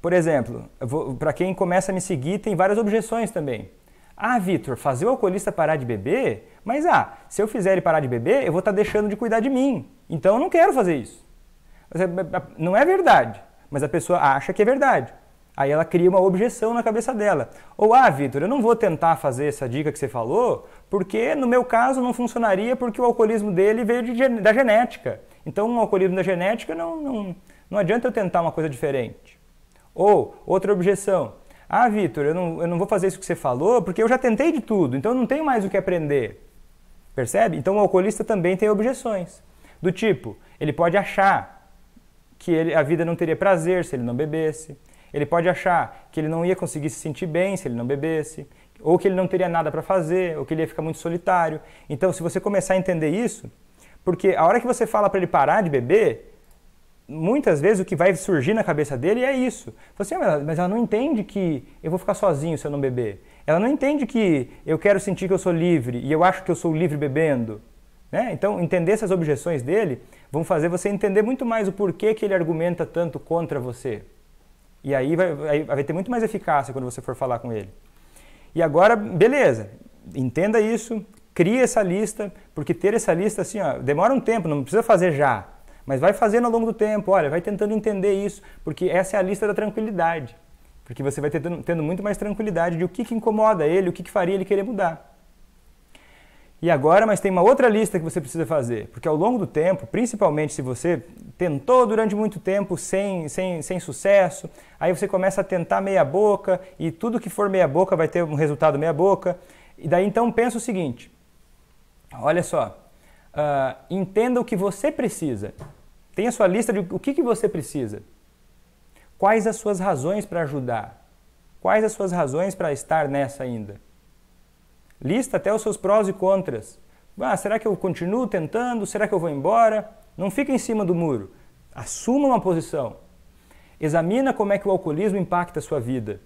por exemplo, para quem começa a me seguir, tem várias objeções também. Ah, Vitor, fazer o alcoolista parar de beber? Mas se eu fizer ele parar de beber, eu vou estar deixando de cuidar de mim. Então eu não quero fazer isso. Não é verdade, mas a pessoa acha que é verdade. Aí ela cria uma objeção na cabeça dela. Ou, Vitor, eu não vou tentar fazer essa dica que você falou, porque no meu caso não funcionaria porque o alcoolismo dele veio da genética. Então um alcoolismo da genética não adianta eu tentar uma coisa diferente. Ou, outra objeção. Vitor, eu não vou fazer isso que você falou porque eu já tentei de tudo, então eu não tenho mais o que aprender. Percebe? Então o alcoolista também tem objeções. Do tipo, ele pode achar que a vida não teria prazer se ele não bebesse. Ele pode achar que ele não ia conseguir se sentir bem se ele não bebesse. Ou que ele não teria nada para fazer, ou que ele ia ficar muito solitário. Então, se você começar a entender isso, porque a hora que você fala para ele parar de beber, muitas vezes o que vai surgir na cabeça dele é isso. Você, mas ela não entende que eu vou ficar sozinho se eu não beber. Ela não entende que eu quero sentir que eu sou livre e eu acho que eu sou livre bebendo. Né? Então, entender essas objeções dele vão fazer você entender muito mais o porquê que ele argumenta tanto contra você. E aí vai ter muito mais eficácia quando você for falar com ele. E agora, beleza, entenda isso, crie essa lista, porque ter essa lista assim, demora um tempo, não precisa fazer já. Mas vai fazendo ao longo do tempo, olha, vai tentando entender isso, porque essa é a lista da tranquilidade. Porque você vai tendo muito mais tranquilidade de o que incomoda ele, o que faria ele querer mudar. E agora, mas tem uma outra lista que você precisa fazer, porque ao longo do tempo, principalmente se você tentou durante muito tempo sem sucesso, aí você começa a tentar meia boca, e tudo que for meia boca vai ter um resultado meia boca, e daí então pensa o seguinte, olha só, entenda o que você precisa. Tem a sua lista de o que você precisa. Quais as suas razões para ajudar? Quais as suas razões para estar nessa ainda? Lista até os seus prós e contras. Será que eu continuo tentando? Será que eu vou embora? Não fica em cima do muro. Assuma uma posição. Examina como é que o alcoolismo impacta a sua vida.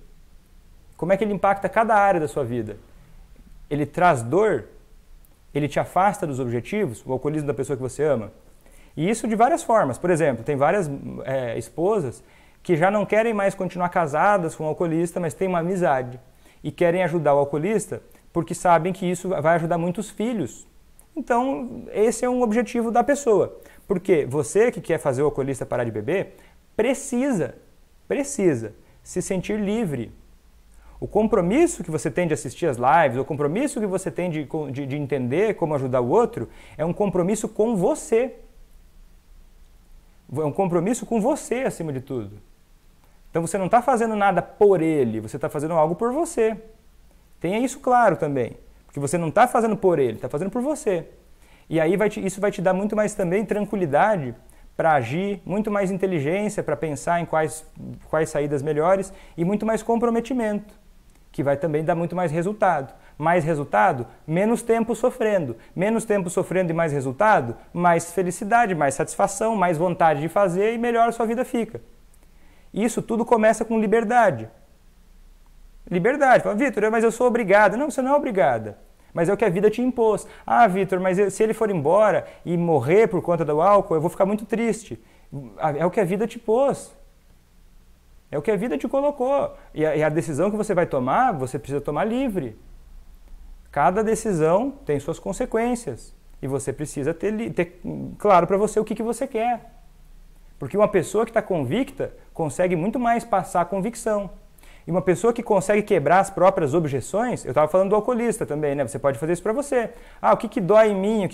Como é que ele impacta cada área da sua vida. Ele traz dor? Ele te afasta dos objetivos? O alcoolismo da pessoa que você ama? E isso de várias formas. Por exemplo, tem várias esposas que já não querem mais continuar casadas com o alcoolista, mas têm uma amizade. E querem ajudar o alcoolista porque sabem que isso vai ajudar muitos filhos. Então, esse é um objetivo da pessoa. Porque você que quer fazer o alcoolista parar de beber, precisa se sentir livre. O compromisso que você tem de assistir as lives, o compromisso que você tem de entender como ajudar o outro, é um compromisso com você. É um compromisso com você, acima de tudo. Então você não está fazendo nada por ele, você está fazendo algo por você. Tenha isso claro também, porque você não está fazendo por ele, está fazendo por você. E aí isso vai te dar muito mais também tranquilidade para agir, muito mais inteligência para pensar em quais saídas melhores e muito mais comprometimento, que vai também dar muito mais resultado. Mais resultado, menos tempo sofrendo. Menos tempo sofrendo e mais resultado, mais felicidade, mais satisfação, mais vontade de fazer e melhor a sua vida fica. Isso tudo começa com liberdade. Liberdade. Fala, Vitor, mas eu sou obrigada. Não, você não é obrigada. Mas é o que a vida te impôs. Vitor, mas se ele for embora e morrer por conta do álcool, eu vou ficar muito triste. É o que a vida te pôs. É o que a vida te colocou. E a decisão que você vai tomar, você precisa tomar livre. Cada decisão tem suas consequências. E você precisa ter claro para você o que você quer. Porque uma pessoa que está convicta consegue muito mais passar a convicção. E uma pessoa que consegue quebrar as próprias objeções, eu estava falando do alcoolista também, né? Você pode fazer isso para você. O que dói em mim?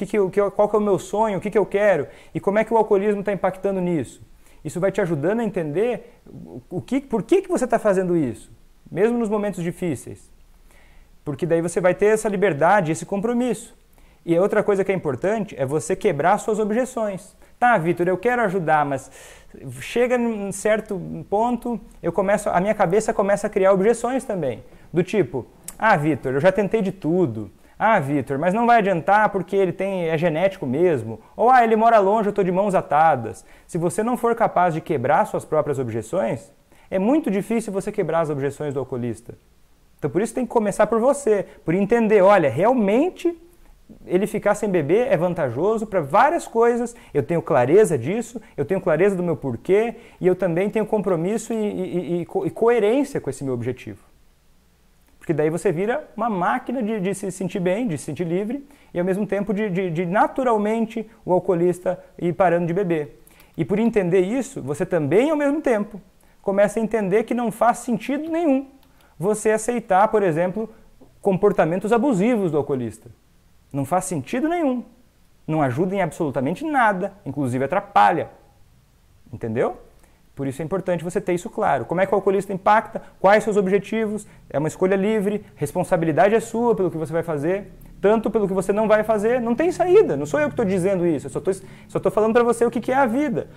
Qual que é o meu sonho? O que eu quero? E como é que o alcoolismo está impactando nisso? Isso vai te ajudando a entender por que você está fazendo isso, mesmo nos momentos difíceis. Porque daí você vai ter essa liberdade, esse compromisso. E a outra coisa que é importante é você quebrar suas objeções. Tá, Vitor, eu quero ajudar, mas chega num certo ponto, a minha cabeça começa a criar objeções também. Do tipo, Vitor, eu já tentei de tudo. Vitor, mas não vai adiantar porque é genético mesmo. Ou, ele mora longe, eu estou de mãos atadas. Se você não for capaz de quebrar suas próprias objeções, é muito difícil você quebrar as objeções do alcoolista. Então, por isso tem que começar por você, por entender, olha, realmente ele ficar sem beber é vantajoso para várias coisas, eu tenho clareza disso, eu tenho clareza do meu porquê e eu também tenho compromisso e coerência com esse meu objetivo. Porque daí você vira uma máquina de se sentir bem, de se sentir livre e ao mesmo tempo de naturalmente o alcoolista ir parando de beber. E por entender isso, você também ao mesmo tempo começa a entender que não faz sentido nenhum você aceitar, por exemplo, comportamentos abusivos do alcoolista. Não faz sentido nenhum. Não ajuda em absolutamente nada, inclusive atrapalha. Entendeu? Por isso é importante você ter isso claro. Como é que o alcoolista impacta? Quais seus objetivos? É uma escolha livre, responsabilidade é sua pelo que você vai fazer, tanto pelo que você não vai fazer. Não tem saída, não sou eu que estou dizendo isso, eu só estou falando para você o que é a vida.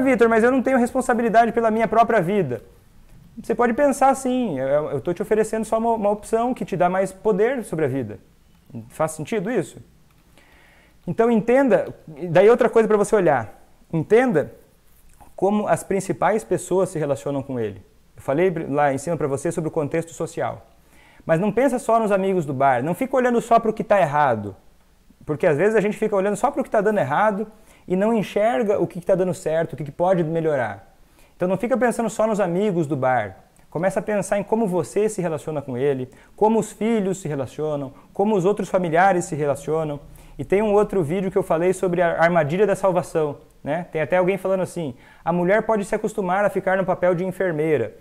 Vitor, mas eu não tenho responsabilidade pela minha própria vida. Você pode pensar assim, eu estou te oferecendo só uma opção que te dá mais poder sobre a vida. Faz sentido isso? Então entenda, daí outra coisa para você olhar, entenda como as principais pessoas se relacionam com ele. Eu falei lá em cima para você sobre o contexto social. Mas não pensa só nos amigos do bar, não fica olhando só para o que está errado. Porque às vezes a gente fica olhando só para o que está dando errado e não enxerga o que está dando certo, o que pode melhorar. Então não fica pensando só nos amigos do bar. Começa a pensar em como você se relaciona com ele, como os filhos se relacionam, como os outros familiares se relacionam. E tem um outro vídeo que eu falei sobre a armadilha da salvação. Né? Tem até alguém falando assim, a mulher pode se acostumar a ficar no papel de enfermeira.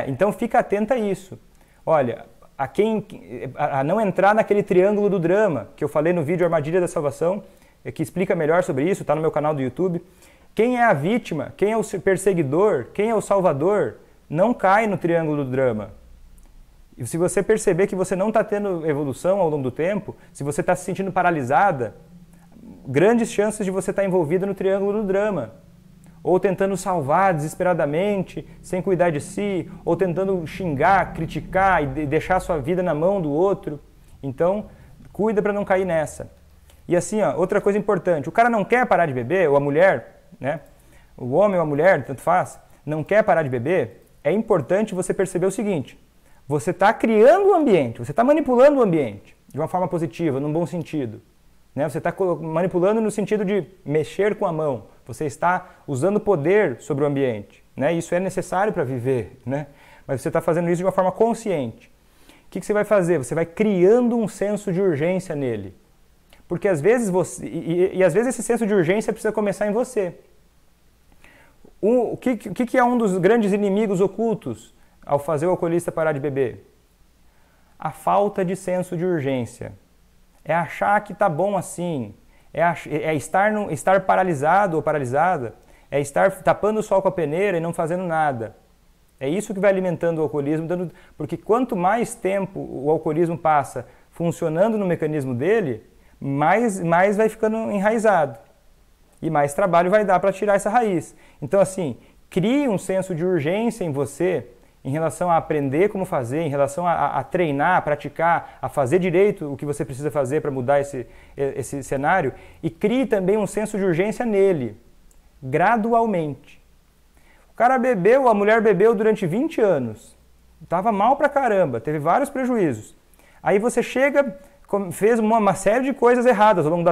Então fica atenta a isso. Olha, a não entrar naquele triângulo do drama, que eu falei no vídeo Armadilha da Salvação, que explica melhor sobre isso, está no meu canal do YouTube. Quem é a vítima, quem é o perseguidor, quem é o salvador, não cai no triângulo do drama. E se você perceber que você não está tendo evolução ao longo do tempo, se você está se sentindo paralisada, grandes chances de você estar envolvida no triângulo do drama. Ou tentando salvar desesperadamente, sem cuidar de si, ou tentando xingar, criticar e deixar a sua vida na mão do outro. Então, cuida para não cair nessa. E assim, outra coisa importante, o cara não quer parar de beber, ou a mulher, né? O homem ou a mulher, tanto faz, não quer parar de beber, é importante você perceber o seguinte, você está criando o ambiente, você está manipulando o ambiente de uma forma positiva, num bom sentido. Né? Você está manipulando no sentido de mexer com a mão, você está usando poder sobre o ambiente. Né? Isso é necessário para viver, né? Mas você está fazendo isso de uma forma consciente. O que você vai fazer? Você vai criando um senso de urgência nele. Porque às vezes às vezes esse senso de urgência precisa começar em você. O que é um dos grandes inimigos ocultos ao fazer o alcoolista parar de beber? A falta de senso de urgência. É achar que tá bom assim. É estar paralisado ou paralisada. É estar tapando o sol com a peneira e não fazendo nada. É isso que vai alimentando o alcoolismo. Porque quanto mais tempo o alcoolismo passa funcionando no mecanismo dele, mais vai ficando enraizado. E mais trabalho vai dar para tirar essa raiz. Então, assim, crie um senso de urgência em você em relação a aprender como fazer, em relação a treinar, a praticar, a fazer direito o que você precisa fazer para mudar esse cenário. E crie também um senso de urgência nele, gradualmente. O cara bebeu, a mulher bebeu durante 20 anos. Estava mal pra caramba, teve vários prejuízos. Aí você chega, fez uma série de coisas erradas ao longo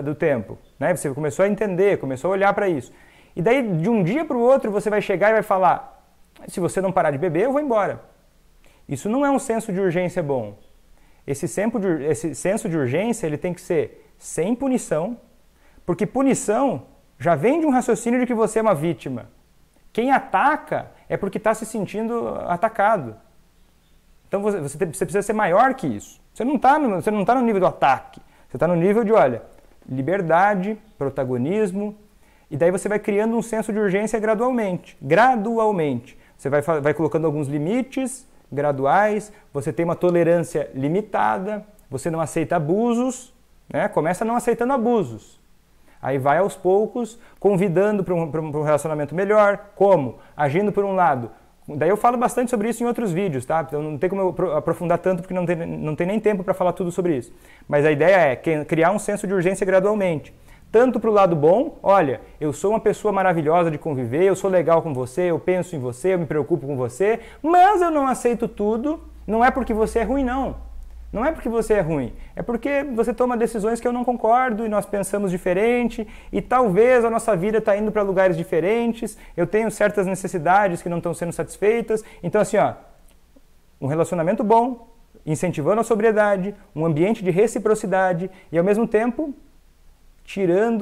do tempo. Né? Você começou a entender, começou a olhar para isso. E daí, de um dia para o outro, você vai chegar e vai falar, Se você não parar de beber, eu vou embora. Isso não é um senso de urgência bom. Esse senso de urgência ele tem que ser sem punição, porque punição já vem de um raciocínio de que você é uma vítima. Quem ataca é porque está se sentindo atacado. Então você precisa ser maior que isso. Você não está no nível do ataque. Você está no nível de, olha, liberdade, protagonismo, e daí você vai criando um senso de urgência gradualmente. Gradualmente. Você vai colocando alguns limites graduais, você tem uma tolerância limitada, você não aceita abusos, né? Começa não aceitando abusos. Aí vai aos poucos, convidando para um relacionamento melhor. Como? Agindo por um lado. Daí eu falo bastante sobre isso em outros vídeos, tá? Então não tem como eu aprofundar tanto, porque não tem nem tempo para falar tudo sobre isso. Mas a ideia é criar um senso de urgência gradualmente. Tanto para o lado bom, olha, eu sou uma pessoa maravilhosa de conviver, eu sou legal com você, eu penso em você, eu me preocupo com você, mas eu não aceito tudo, não é porque você é ruim, não. Não é porque você é ruim, é porque você toma decisões que eu não concordo e nós pensamos diferente e talvez a nossa vida está indo para lugares diferentes, eu tenho certas necessidades que não estão sendo satisfeitas. Então assim, ó, um relacionamento bom, incentivando a sobriedade, um ambiente de reciprocidade e ao mesmo tempo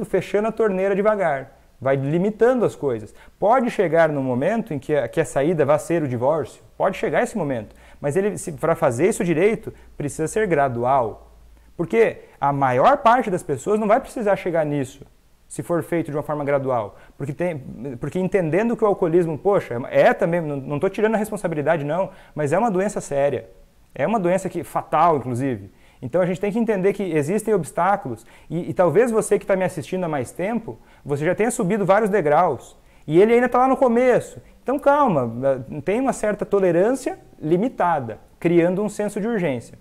fechando a torneira devagar, vai limitando as coisas. Pode chegar no momento em que a saída vai ser o divórcio, pode chegar esse momento, mas para fazer isso direito, precisa ser gradual. Porque a maior parte das pessoas não vai precisar chegar nisso, se for feito de uma forma gradual. Porque entendendo que o alcoolismo, poxa, também, não estou tirando a responsabilidade não, mas é uma doença séria. É uma doença fatal, inclusive. Então a gente tem que entender que existem obstáculos e talvez você que está me assistindo há mais tempo, você já tenha subido vários degraus e ele ainda está lá no começo. Então calma, tem uma certa tolerância limitada, criando um senso de urgência,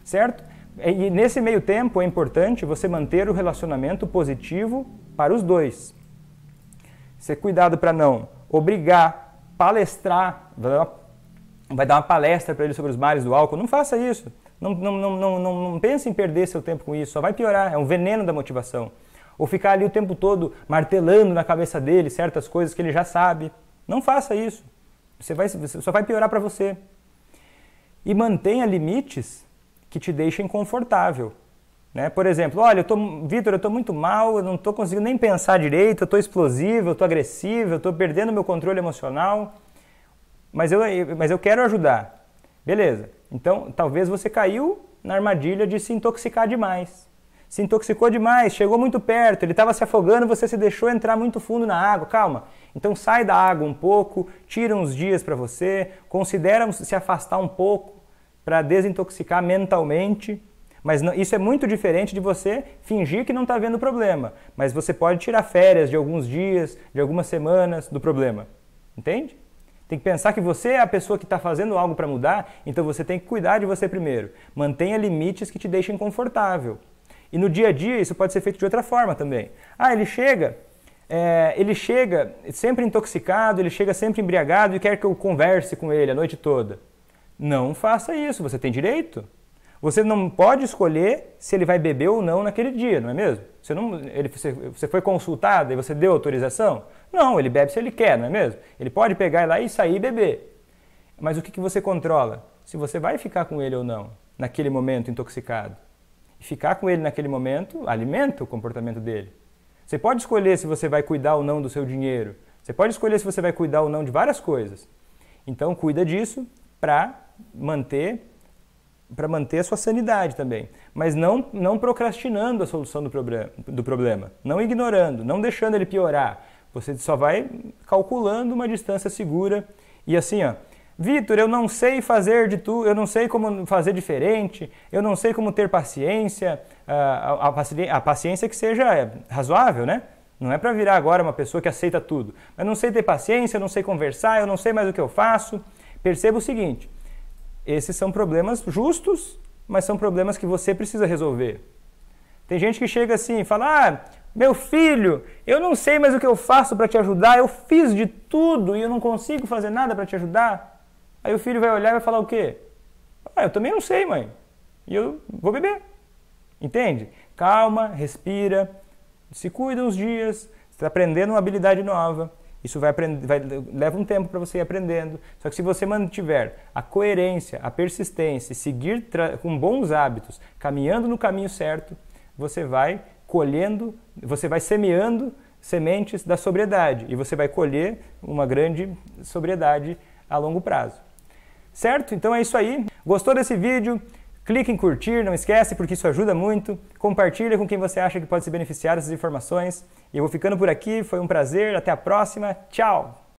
certo? E nesse meio tempo é importante você manter o relacionamento positivo para os dois. Ter cuidado para não obrigar, palestrar, vai dar uma palestra para ele sobre os males do álcool, não faça isso. Não pense em perder seu tempo com isso, só vai piorar, é um veneno da motivação. Ou ficar ali o tempo todo martelando na cabeça dele certas coisas que ele já sabe. Não faça isso, você só vai piorar para você. E mantenha limites que te deixem confortável. Né? Por exemplo, olha, Vitor, eu estou muito mal, eu não estou conseguindo nem pensar direito, eu estou explosivo, eu estou agressivo, eu estou perdendo meu controle emocional, mas eu quero ajudar. Beleza, então talvez você caiu na armadilha de se intoxicar demais. Se intoxicou demais, chegou muito perto, ele estava se afogando, você se deixou entrar muito fundo na água. Calma, então sai da água um pouco, tira uns dias para você, considera se afastar um pouco para desintoxicar mentalmente. Mas não, isso é muito diferente de você fingir que não está vendo o problema. Mas você pode tirar férias de alguns dias, de algumas semanas do problema. Entende? Tem que pensar que você é a pessoa que está fazendo algo para mudar, então você tem que cuidar de você primeiro. Mantenha limites que te deixem confortável. E no dia a dia isso pode ser feito de outra forma também. Ele chega sempre intoxicado, ele chega sempre embriagado e quer que eu converse com ele a noite toda. Não faça isso, você tem direito. Você não pode escolher se ele vai beber ou não naquele dia, não é mesmo? Você foi consultado e você deu autorização? Não, ele bebe se ele quer, não é mesmo? Ele pode pegar lá e sair e beber. Mas o que você controla? Se você vai ficar com ele ou não, naquele momento intoxicado. E ficar com ele naquele momento alimenta o comportamento dele. Você pode escolher se você vai cuidar ou não do seu dinheiro. Você pode escolher se você vai cuidar ou não de várias coisas. Então cuida disso para manter a sua sanidade também. Mas não procrastinando a solução do problema. Não ignorando, não deixando ele piorar. Você só vai calculando uma distância segura. E assim, Vitor, eu não sei fazer de tudo, eu não sei como fazer diferente, eu não sei como ter paciência, a paciência que seja razoável, né? Não é para virar agora uma pessoa que aceita tudo. Mas não sei ter paciência, eu não sei conversar, eu não sei mais o que eu faço. Perceba o seguinte, esses são problemas justos, mas são problemas que você precisa resolver. Tem gente que chega assim e fala, meu filho, eu não sei mais o que eu faço para te ajudar, eu fiz de tudo e eu não consigo fazer nada para te ajudar. Aí o filho vai olhar e vai falar o quê? Eu também não sei, mãe, e eu vou beber. Entende? Calma, respira, se cuida uns dias, você está aprendendo uma habilidade nova Isso leva um tempo para você ir aprendendo. Só que se você mantiver a coerência, a persistência, seguir com bons hábitos, caminhando no caminho certo, você vai colhendo, você vai semeando sementes da sobriedade e você vai colher uma grande sobriedade a longo prazo. Certo? Então é isso aí. Gostou desse vídeo? Clique em curtir, não esquece, porque isso ajuda muito. Compartilha com quem você acha que pode se beneficiar dessas informações. E eu vou ficando por aqui, foi um prazer, até a próxima, tchau!